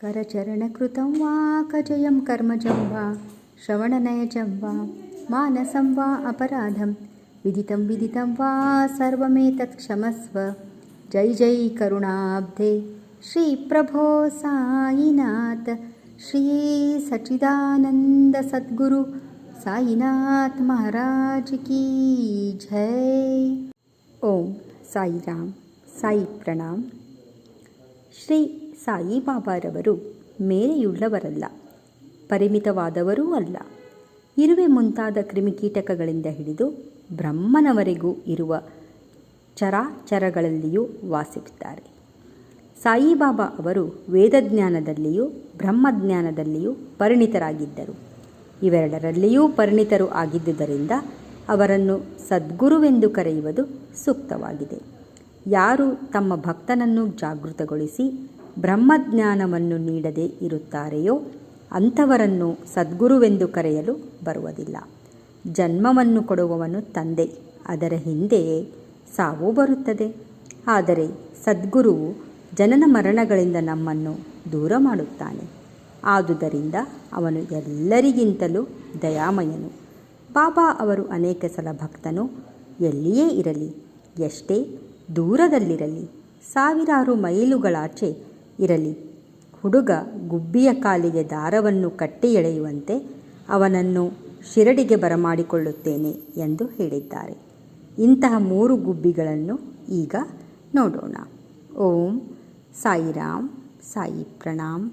करचरणकृतं वा कजयं कर्मजं वा श्रवणनयजं वा मानसं वा अपराधं विदितं वा सर्वमेतत् क्षमस्व। जय जय करुणाब्धे श्री प्रभो साईनाथ। श्री सच्चिदानंद सद्गुरु साईनाथ महाराज की जय। ओम साई राम, साई ಪ್ರಣಾಮ್. ಶ್ರೀ ಸಾಯಿಬಾಬಾರವರು ಮೇರೆಯುಳ್ಳವರಲ್ಲ, ಪರಿಮಿತವಾದವರೂ ಅಲ್ಲ. ಇರುವೆ ಮುಂತಾದ ಕ್ರಿಮಿಕೀಟಕಗಳಿಂದ ಹಿಡಿದು ಬ್ರಹ್ಮನವರೆಗೂ ಇರುವ ಚರಾಚರಗಳಲ್ಲಿಯೂ ವಾಸಿಸುತ್ತಾರೆ. ಸಾಯಿಬಾಬಾ ಅವರು ವೇದಜ್ಞಾನದಲ್ಲಿಯೂ ಬ್ರಹ್ಮಜ್ಞಾನದಲ್ಲಿಯೂ ಪರಿಣಿತರಾಗಿದ್ದರು. ಇವೆರಡರಲ್ಲಿಯೂ ಪರಿಣಿತರು ಆಗಿದ್ದುದರಿಂದ ಅವರನ್ನು ಸದ್ಗುರುವೆಂದು ಕರೆಯುವುದು ಸೂಕ್ತವಾಗಿದೆ. ಯಾರು ತಮ್ಮ ಭಕ್ತನನ್ನು ಜಾಗೃತಗೊಳಿಸಿ ಬ್ರಹ್ಮಜ್ಞಾನವನ್ನು ನೀಡದೇ ಇರುತ್ತಾರೆಯೋ ಅಂಥವರನ್ನು ಸದ್ಗುರುವೆಂದು ಕರೆಯಲು ಬರುವುದಿಲ್ಲ. ಜನ್ಮವನ್ನು ಕೊಡುವವನು ತಂದೆ, ಅದರ ಹಿಂದೆಯೇ ಸಾವು ಬರುತ್ತದೆ. ಆದರೆ ಸದ್ಗುರುವು ಜನನ ಮರಣಗಳಿಂದ ನಮ್ಮನ್ನು ದೂರ ಮಾಡುತ್ತಾನೆ. ಆದುದರಿಂದ ಅವನು ಎಲ್ಲರಿಗಿಂತಲೂ ದಯಾಮಯನು. ಬಾಬಾ ಅವರು ಅನೇಕ ಸಲ ಭಕ್ತನು ಎಲ್ಲಿಯೇ ಇರಲಿ, ಎಷ್ಟೇ ದೂರದಲ್ಲಿರಲಿ, ಸಾವಿರಾರು ಮೈಲುಗಳಾಚೆ ಇರಲಿ, ಹುಡುಗ ಗುಬ್ಬಿಯ ಕಾಲಿಗೆ ದಾರವನ್ನು ಕಟ್ಟಿ ಎಳೆಯುವಂತೆ ಅವನನ್ನು ಶಿರಡಿಗೆ ಬರಮಾಡಿಕೊಳ್ಳುತ್ತೇನೆ ಎಂದು ಹೇಳಿದ್ದಾರೆ. ಇಂತಹ 3 ಗುಬ್ಬಿಗಳನ್ನು ಈಗ ನೋಡೋಣ. ಓಂ ಸಾಯಿರಾಮ್, ಸಾಯಿ ಪ್ರಣಾಮ್.